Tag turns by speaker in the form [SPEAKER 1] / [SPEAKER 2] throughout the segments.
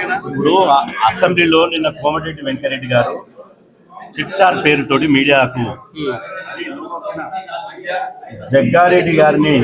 [SPEAKER 1] ఇప్పుడు అసెంబ్లీలో నిన్న కోమటిరెడ్డి వెంకరెడ్డి గారు చిట్చార్ పేరుతోటి మీడియాకు జగ్గారెడ్డి గారిని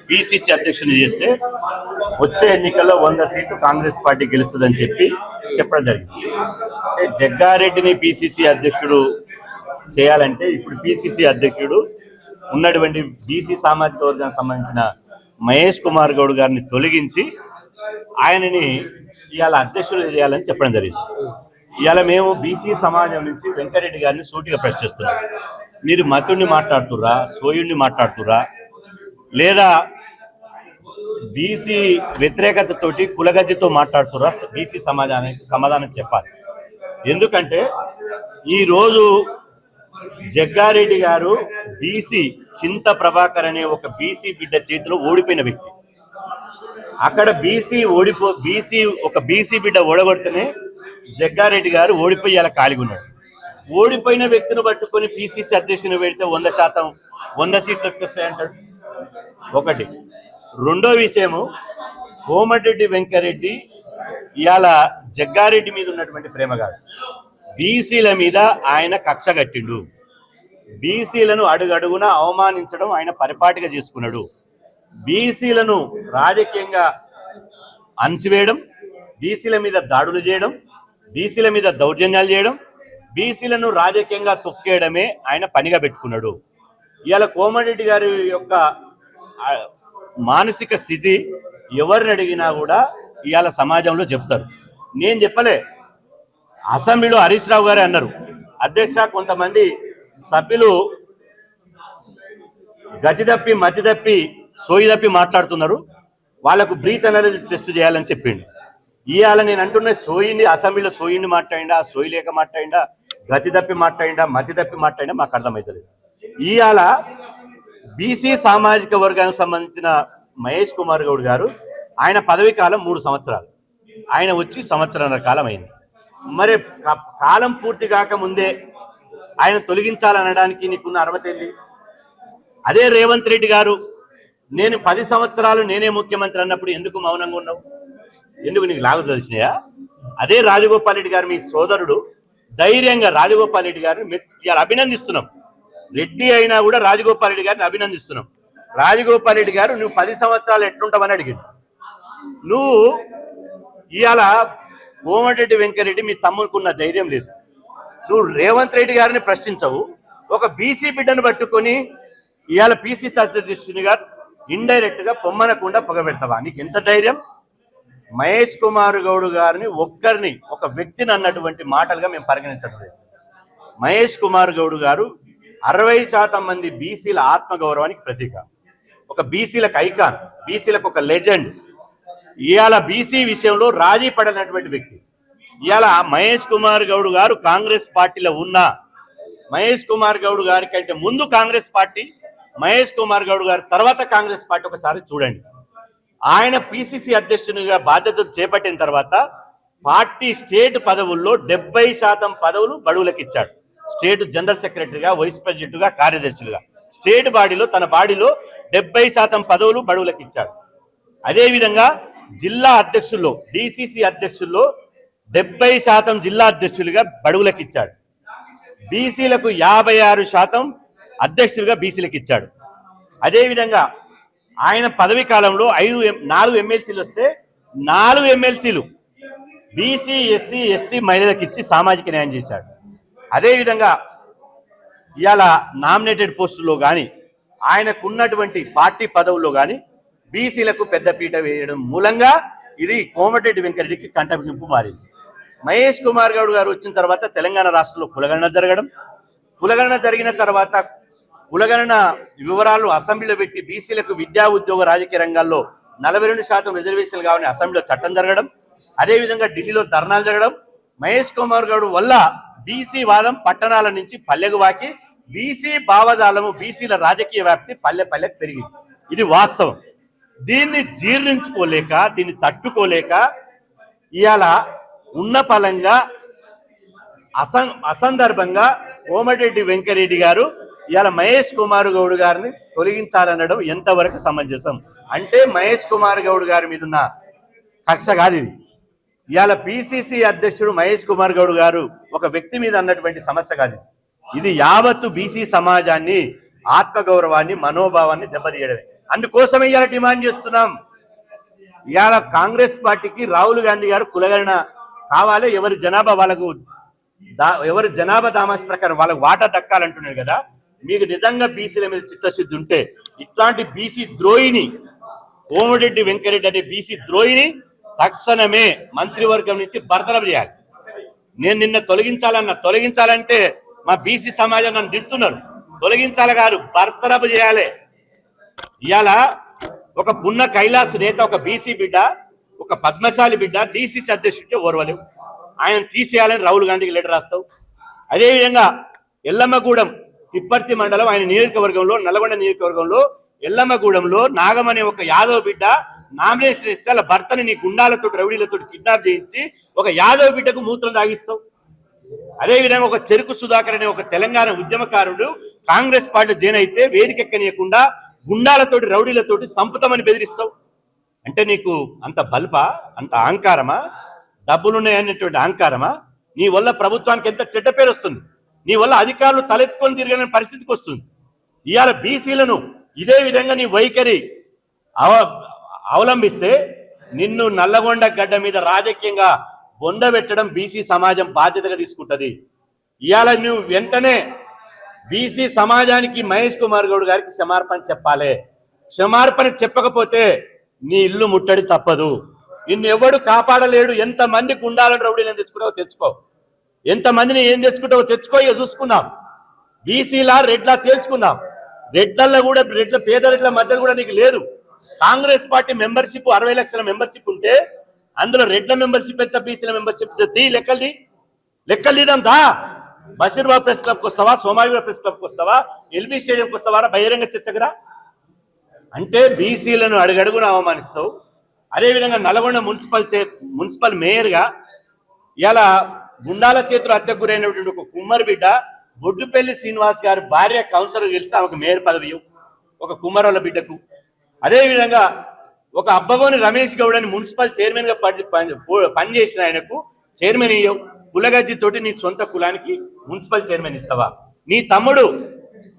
[SPEAKER 1] పిసిసి అధ్యక్షుని చేస్తే వచ్చే ఎన్నికల్లో 100 సీట్లు కాంగ్రెస్ పార్టీ గెలుస్తుందని చెప్పడం జరిగింది. జగ్గారెడ్డిని పిసిసి అధ్యక్షుడు చేయాలంటే ఇప్పుడు పిసిసి అధ్యక్షుడు ఉన్నటువంటి బీసీ సామాజిక వర్గానికి సంబంధించిన మహేష్ కుమార్ గౌడ్ గారిని తొలగించి ఆయనని ఇవాళ అధ్యక్షులు చేయాలని చెప్పడం జరిగింది. ఇవాళ మేము బీసీ సమాజం నుంచి వెంకరెడ్డి గారిని సూటిగా ప్రశ్నిస్తున్నాం. మీరు మతుడిని మాట్లాడుతుర్రా, సోయుడిని మాట్లాడుతుర్రా, లేదా బీసీ వ్యతిరేకతతోటి కులగజ్జతో మాట్లాడుతుర్రా? బీసీ సమాజానికి సమాధానం చెప్పాలి. ఎందుకంటే ఈరోజు జగ్గారెడ్డి గారు బీసీ చింత ప్రభాకర్ అనే ఒక బీసీ బిడ్డ చేతిలో ఓడిపోయిన వ్యక్తి. అక్కడ ఒక బీసీ బిడ్డ ఓడగొడితేనే జగ్గారెడ్డి గారు ఓడిపోయి అలా ఖాళీగా ఉన్నాడు. ఓడిపోయిన వ్యక్తిని పట్టుకొని పిసిసి అధ్యక్షుని పెడితే 100 సీట్లు వస్తాయంటాడు. ఒకటి. రెండో విషయము, కోమటిరెడ్డి వెంకరెడ్డి ఇవాళ జగ్గారెడ్డి మీద ఉన్నటువంటి ప్రేమ కాదు, బీసీల మీద ఆయన కక్ష కట్టిండు. బీసీలను అడుగడుగున అవమానించడం ఆయన పరిపాటిగా చేసుకున్నాడు. బీసీలను రాజకీయంగా అణచివేయడం, బీసీల మీద దాడులు చేయడం, బీసీల మీద దౌర్జన్యాలు చేయడం, బీసీలను రాజకీయంగా తొక్కేయడమే ఆయన పనిగా పెట్టుకున్నాడు. ఇవాళ కోమటిరెడ్డి గారి యొక్క మానసిక స్థితి ఎవరిని అడిగినా కూడా ఇవాళ సమాజంలో చెప్తారు. నేను చెప్పలే, అసెంబ్లీలో హరీష్ రావు గారే అన్నారు, అధ్యక్ష కొంతమంది సభ్యులు గతి తప్పి మతి తప్పి సోయి తప్పి మాట్లాడుతున్నారు, వాళ్లకు బ్రీత్ అనేది టెస్ట్ చేయాలని చెప్పిండు. ఇవాళ నేను అంటున్న సోయిని అసెంబ్లీలో సోయిని మాట్లాడిండా, సోయి లేక మాట్లాడిండా, గతి తప్పి మాట్లాడిండా, మతి తప్పి మాట్లాడిండా మాకు అర్థమవుతుంది. ఇవాళ బీసీ సామాజిక వర్గానికి సంబంధించిన మహేష్ కుమార్ గౌడ్ గారు ఆయన పదవీ కాలం 3 సంవత్సరాలు, ఆయన వచ్చి సంవత్సరాల కాలం అయింది. మరి కాలం పూర్తి కాకముందే ఆయన తొలగించాలనడానికి నీకున్న అర్హత ఏంది? అదే రేవంత్ రెడ్డి గారు నేను 10 సంవత్సరాలు నేనే ముఖ్యమంత్రి అన్నప్పుడు ఎందుకు మౌనంగా ఉన్నావు? ఎందుకు నీకు లాగు తెలిసినాయా? అదే రాజగోపాల్ రెడ్డి గారు మీ సోదరుడు ధైర్యంగా రాజగోపాల్ రెడ్డి గారిని ఇవాళ అభినందిస్తున్నాం. రెడ్డి అయినా కూడా రాజగోపాల్ రెడ్డి గారిని అభినందిస్తున్నాం. రాజగోపాల్ రెడ్డి గారు నువ్వు 10 సంవత్సరాలు ఎట్లుంటావని అడిగాడు. నువ్వు ఇవాళ కోమటిరెడ్డి వెంకరెడ్డి మీ తమ్ముడుకున్న ధైర్యం లేదు. నువ్వు రేవంత్ రెడ్డి గారిని ప్రశ్నించవు, ఒక బీసీ బిడ్డను పట్టుకొని ఇవాళ పిసిసి అధ్యక్షునిగా ఇండైరెక్ట్ గా పొమ్మనకుండా పొగబెడతావా? నీకు ఎంత ధైర్యం? మహేష్ కుమార్ గౌడ్ గారిని ఒక వ్యక్తిని అన్నటువంటి మాటలుగా మేము పరిగణించడం లేదు. మహేష్ కుమార్ గౌడ్ గారు 60% మంది బీసీల ఆత్మగౌరవానికి ప్రతీక, ఒక బీసీలకు ఐకాన్, బీసీలకు ఒక లెజెండ్. ఇవాళ బీసీ విషయంలో రాజీ పడినటువంటి వ్యక్తి. ఇవాళ మహేష్ కుమార్ గౌడ్ గారు కాంగ్రెస్ పార్టీలో ఉన్న మహేష్ కుమార్ గౌడ్ గారి కంటే ముందు కాంగ్రెస్ పార్టీ, మహేష్ కుమార్ గౌడ్ గారి తర్వాత కాంగ్రెస్ పార్టీ ఒకసారి చూడండి. ఆయన పిసిసి అధ్యక్షునిగా బాధ్యతలు చేపట్టిన తర్వాత పార్టీ స్టేట్ పదవుల్లో 70% పదవులు బడుగులకు ఇచ్చాడు. స్టేట్ జనరల్ సెక్రటరీగా, వైస్ ప్రెసిడెంట్గా, కార్యదర్శులుగా స్టేట్ బాడీలో తన బాడీలో 70% పదవులు బడుగులకు ఇచ్చాడు. అదేవిధంగా జిల్లా అధ్యక్షుల్లో, డిసిసి అధ్యక్షుల్లో 70% జిల్లా అధ్యక్షులుగా బడుగులకు ఇచ్చాడు. బీసీలకు 56% అధ్యక్షులుగా బీసీలకు ఇచ్చాడు. అదేవిధంగా ఆయన పదవి కాలంలో 4 ఎమ్మెల్సీలు వస్తే 4 ఎమ్మెల్సీలు బీసీ, ఎస్సీ, ఎస్టీ మహిళలకు ఇచ్చి సామాజిక న్యాయం చేశాడు. అదేవిధంగా ఇవాళ నామినేటెడ్ పోస్టుల్లో కానీ ఆయనకున్నటువంటి పార్టీ పదవుల్లో కానీ బీసీలకు పెద్దపీట వేయడం మూలంగా ఇది కోమటిరెడ్డి వెంకరెడ్డికి కంటపింపు మారింది. మహేష్ కుమార్ గౌడ్ గారు వచ్చిన తర్వాత తెలంగాణ రాష్ట్రంలో కులగణన జరగడం, కులగణన జరిగిన తర్వాత కులగణన వివరాలు అసెంబ్లీలో పెట్టి బీసీలకు విద్యా, ఉద్యోగ, రాజకీయ రంగాల్లో 42% రిజర్వేషన్లు కావాలని అసెంబ్లీలో చట్టం జరగడం, అదేవిధంగా ఢిల్లీలో ధర్నాలు జరగడం. మహేష్ కుమార్ గౌడ్ వల్ల బీసీ వాదం పట్టణాల నుంచి పల్లెకు వాకి బీసీ భావజాలము, బీసీల రాజకీయ వ్యాప్తి పల్లెకు పెరిగింది. ఇది వాస్తవం. దీన్ని జీర్ణించుకోలేక, దీన్ని తట్టుకోలేక ఇవాళ ఉన్న పలంగా అసందర్భంగా కోమటిరెడ్డి వెంకరెడ్డి గారు ఇవాళ మహేష్ కుమార్ గౌడ్ గారిని తొలగించాలనడం ఎంతవరకు సమంజసం? అంటే మహేష్ కుమార్ గౌడ్ గారి మీద ఉన్న కక్ష కాదు ఇది. ఇవాళ పిసిసి అధ్యక్షుడు మహేష్ కుమార్ గౌడ్ గారు ఒక వ్యక్తి మీద అన్నటువంటి సమస్య కాదు, ఇది యావత్తు బీసీ సమాజాన్ని, ఆత్మగౌరవాన్ని, మనోభావాన్ని దెబ్బతీయడమే. అందుకోసమే ఇవాళ డిమాండ్ చేస్తున్నాం. ఇవాళ కాంగ్రెస్ పార్టీకి రాహుల్ గాంధీ గారు కులగణన కావాలి, ఎవరి జనాభా వాళ్ళకు ఎవరి జనాభా దామాస్ ప్రకారం వాళ్ళకు వాటా దక్కాలంటున్నారు కదా. మీకు నిజంగా బీసీల మీద చిత్తశుద్ధి ఉంటే ఇట్లాంటి బీసీ ద్రోహిని, కోమటిరెడ్డి వెంకరెడ్డి అనే బీసీ ద్రోహిని తక్షణమే మంత్రివర్గం నుంచి బర్తరఫ్ చేయాలి. నేను నిన్న తొలగించాలంటే మా బీసీ సమాజం నన్ను తిడుతున్నారు. తొలగించాలి కాదు, బర్తరఫ్ చేయాలి. ఇవాళ ఒక పున్న కైలాస్ నేత, ఒక బీసీ బిడ్డ, ఒక పద్మశాలి బిడ్డ డీసీసీ అధ్యక్షుడితే ఓర్వలేవు, ఆయన తీసేయాలని రాహుల్ గాంధీకి లెటర్ రాస్తావు. అదేవిధంగా ఎల్లమ్మగూడెం తిప్పర్తి మండలం ఆయన నియోజకవర్గంలో, నల్గొండ నియోజకవర్గంలో ఎల్లమ్మగూడెంలో నాగం అనే ఒక యాదవ్ బిడ్డ నామినేషన్ ఇస్తే వాళ్ళ భర్తని నీ గుండాలతో రౌడీలతో కిడ్నాప్ చేయించి ఒక యాదవ్ బిడ్డకు మూత్రం తాగిస్తావు. అదేవిధంగా ఒక చెరుకు సుధాకర్ అనే ఒక తెలంగాణ ఉద్యమకారుడు కాంగ్రెస్ పార్టీ జాయిన్ అయితే వేదికెక్కనీయకుండా గుండాలతోటి రౌడీలతోటి సంపుతామని బెదిరిస్తావు. అంటే నీకు అంత బల్పా, అంత అహంకారమా, డబ్బులున్నాయనేటువంటి అహంకారమా? నీ వల్ల ప్రభుత్వానికి ఎంత చెడ్డ పేరు వస్తుంది, నీ వల్ల అధికారులు తలెత్తుకొని తిరగని పరిస్థితికి వస్తుంది. ఇవాళ బీసీలను ఇదే విధంగా నీ వైఖరి అవలంబిస్తే నిన్ను నల్లగొండ గడ్డ మీద రాజకీయంగా బొందబెట్టడం బీసీ సమాజం బాధ్యతగా తీసుకుంటుంది. ఇవాళ నువ్వు వెంటనే బీసీ సమాజానికి మహేష్ కుమార్ గౌడ్ గారికి క్షమార్పణ చెప్పాలి. క్షమార్పణ చెప్పకపోతే నీ ఇల్లు ముట్టడి తప్పదు. నిన్ను ఎవడు కాపాడలేడు. ఎంతమంది గుండాలను రౌడీలను తెచ్చుకుంటావో తెచ్చుకో, ఎంతమందిని ఏం తెచ్చుకుంటావో తెచ్చుకో, ఇక చూసుకుందాం. బీసీలా రెడ్లా తేల్చుకుందాం. రెడ్లల్లో కూడా పేద రెడ్ల మధ్య కూడా నీకు లేదు. కాంగ్రెస్ పార్టీ మెంబర్షిప్ 60 లక్షల మెంబర్షిప్ ఉంటే అందులో రెడ్ల మెంబర్షిప్ ఎంత, బీసీల మెంబర్షిప్ లెక్కలు తీద్దాం దా. బషీర్బాబు ప్రెస్ క్లబ్కి వస్తావా, సోమాజిగూడ ప్రెస్ క్లబ్కి వస్తావా, ఎల్బీ స్టేడియంకి వస్తావా, బహిరంగ చర్చకురా. అంటే బీసీలను అడుగడుగున అవమానిస్తావు. అదేవిధంగా నల్గొండ మున్సిపల్ మేయర్గా ఇలా గుండాల చేతులు హత్యకు గురైనటువంటి ఒక కుమ్మరి బిడ్డ బొడ్డుపల్లి శ్రీనివాస్ గారి భార్య కౌన్సిలర్ గెలిస్తే ఆమెకు మేయర్ పదవి ఒక కుమ్మరోళ్ళ బిడ్డకు. అదేవిధంగా ఒక అబ్బగోని రమేష్ గౌడ్ అని మున్సిపల్ చైర్మన్ గా పనిచేసిన ఆయనకు చైర్మన్ ఇయ్యవు. కులగజ్జితోటి నీ సొంత కులానికి మున్సిపల్ చైర్మన్ ఇస్తావా? నీ తమ్ముడు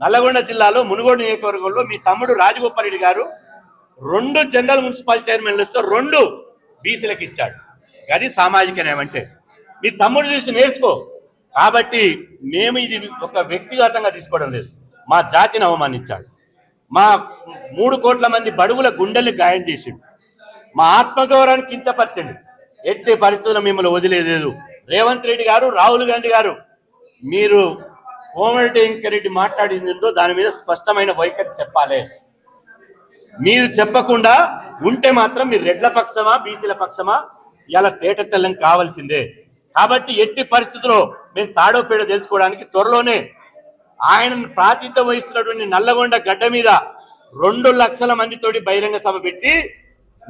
[SPEAKER 1] నల్లగొండ జిల్లాలో మునుగోడు నియోజకవర్గంలో మీ తమ్ముడు రాజగోపాల్ రెడ్డి గారు 2 జనరల్ మున్సిపల్ చైర్మన్లు ఇస్తూ 2 బీసీలకు ఇచ్చాడు. అది సామాజిక న్యాయం అంటే. మీ తమ్ముడు చూసి నేర్చుకో. కాబట్టి మేము ఇది ఒక వ్యక్తిగతంగా తీసుకోవడం లేదు. మా జాతిని అవమానించాడు, మా 3 కోట్ల మంది బడుగుల గుండెల్ని గాయం చేసిండు, మా ఆత్మగౌరవాన్ని కించపరచండి. ఎట్టి పరిస్థితుల్లో మిమ్మల్ని వదిలేదు. రేవంత్ రెడ్డి గారు, రాహుల్ గాంధీ గారు, మీరు కోమటిరెడ్డి వెంకరెడ్డి మాట్లాడిందో దాని మీద స్పష్టమైన వైఖరి చెప్పాలి. మీరు చెప్పకుండా ఉంటే మాత్రం మీరు రెడ్ల పక్షమా, బీసీల పక్షమా ఇలా తేట తెల్లం కావాల్సిందే. కాబట్టి ఎట్టి పరిస్థితుల్లో మేము తాడోపేడ తెలుసుకోవడానికి త్వరలోనే ఆయన ప్రాతినిధ్యం వహిస్తున్నటువంటి నల్లగొండ గడ్డ మీద 2 లక్షల మందితోటి బహిరంగ సభ పెట్టి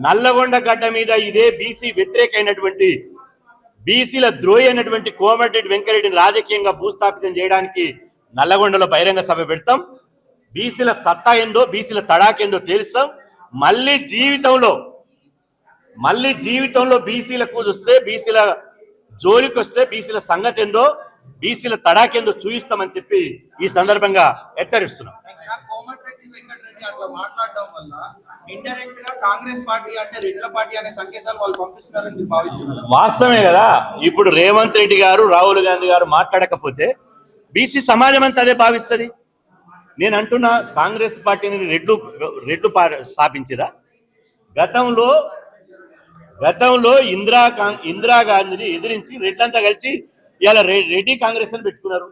[SPEAKER 1] నల్లగొండ గడ్డ మీద ఇదే బీసీ వ్యతిరేకమైనటువంటి, బీసీల ద్రోహి అయినటువంటి కోమటిరెడ్డి వెంకరెడ్డిని రాజకీయంగా భూస్థాపితం చేయడానికి నల్లగొండలో బహిరంగ సభ పెడతాం. బీసీల సత్తా ఏందో, బీసీల తడాకేందో తెలుస్తాం. మళ్ళీ జీవితంలో బీసీలకు చూస్తే, బీసీల జోలికి వస్తే బీసీల సంగతి ఏందో, బీసీల తడాకేందో చూయిస్తామని చెప్పి ఈ సందర్భంగా హెచ్చరిస్తున్నాం. వాస్తవమే కదా. ఇప్పుడు రేవంత్ రెడ్డి గారు, రాహుల్ గాంధీ గారు మాట్లాడకపోతే బీసీ సమాజం అంతా అదే భావిస్తుంది. నేను అంటున్నా, కాంగ్రెస్ పార్టీని రెడ్లు స్థాపించిరా. గతంలో ఇందిరాగాంధీని ఎదిరించి రెడ్లంతా కలిసి ఇలా రెడ్డి కాంగ్రెస్ అని పెట్టుకున్నారు.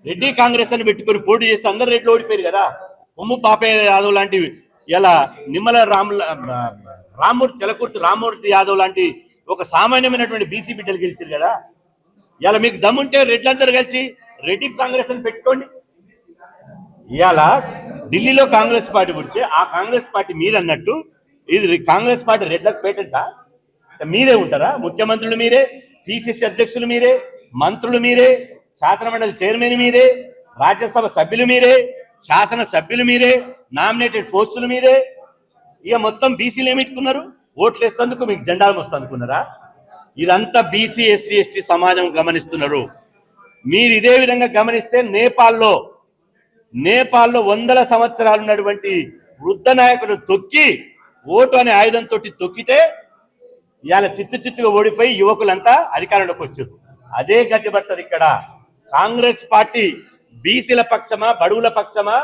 [SPEAKER 1] రెడ్డి కాంగ్రెస్ అని పెట్టుకుని పోటీ చేస్తే అందరు రెడ్లు ఓడిపోయారు కదా. కొమ్ము పాపయ్య యాదవ్ లాంటి, ఇలా నిమ్మల చెలకుర్తి రామ్మూర్తి యాదవ్ లాంటి ఒక సామాన్యమైనటువంటి బీసీ బిడ్డలు గెలిచారు కదా. ఇలా మీకు దమ్ముంటే రెడ్లందరూ కలిసి రెడ్డి కాంగ్రెస్ అని పెట్టుకోండి. ఇవాళ ఢిల్లీలో కాంగ్రెస్ పార్టీ పుడితే ఆ కాంగ్రెస్ పార్టీ మీరన్నట్టు ఇది కాంగ్రెస్ పార్టీ రెడ్లకు పేటెంటా? మీరే ఉంటారా? ముఖ్యమంత్రులు మీరే, పిసిసి అధ్యక్షులు మీరే, మంత్రులు మీరే, శాసనమండలి చైర్మన్ మీరే, రాజ్యసభ సభ్యులు మీరే, శాసన సభ్యులు మీరే, నామినేటెడ్ పోస్టులు మీరే. ఇక మొత్తం బీసీలు ఏమిట్టుకున్నారు? ఓట్లు వేస్తేందుకు మీకు జెండాలు మస్తు అనుకున్నారా? ఇదంతా బీసీ ఎస్సీ ఎస్టీ సమాజం గమనిస్తున్నారు. మీరు ఇదే విధంగా గమనిస్తే నేపాల్లో వందల సంవత్సరాలు ఉన్నటువంటి వృద్ధ నాయకులు తొక్కి ఓటు అనే ఆయుధంతో తొక్కితే ఇవాళ చిత్తుగా ఓడిపోయి యువకులంతా అధికారంలోకి వచ్చారు. అదే గతి పడుతుంది ఇక్కడ. కాంగ్రెస్ పార్టీ బీసీల పక్షమా, బడుగుల పక్షమా,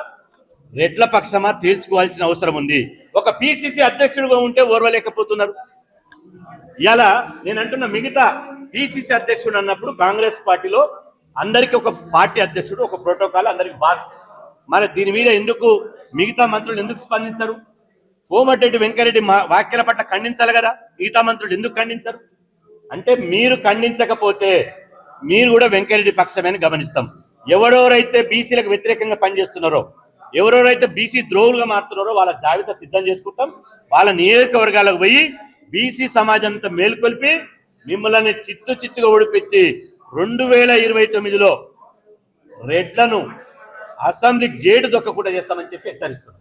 [SPEAKER 1] రెడ్ల పక్షమా తేల్చుకోవాల్సిన అవసరం ఉంది. ఒక పిసిసి అధ్యక్షుడుగా ఉంటే ఓర్వలేకపోతున్నారు. ఇలా నేను అంటున్న మిగతా పిసిసి అధ్యక్షుడు అన్నప్పుడు కాంగ్రెస్ పార్టీలో అందరికీ ఒక పార్టీ అధ్యక్షుడు, ఒక ప్రోటోకాల్, అందరికి బాస్. మరి దీని మీద ఎందుకు మిగతా మంత్రులు ఎందుకు స్పందించరు? కోమటిరెడ్డి వెంకరెడ్డి వ్యాఖ్యల పట్ల ఖండించాలి కదా, మిగతా మంత్రులు ఎందుకు ఖండించరు? అంటే మీరు ఖండించకపోతే మీరు కూడా వెంకరెడ్డి పక్షమని గమనిస్తాం. ఎవరెవరైతే బీసీలకు వ్యతిరేకంగా పనిచేస్తున్నారో, ఎవరెవరైతే బీసీ ద్రోహులుగా మారుతున్నారో వాళ్ళ జాబితా సిద్ధం చేసుకుంటాం. వాళ్ళ నియోజకవర్గాలకు పోయి బీసీ సమాజంతో మేలుకొల్పి మిమ్మల్ని చిత్తుగా ఓడిపెట్టి 2029లో రెడ్లను అసెంబ్లీ గేటు దొక్కకుండా చేస్తామని చెప్పి హెచ్చరిస్తున్నాం.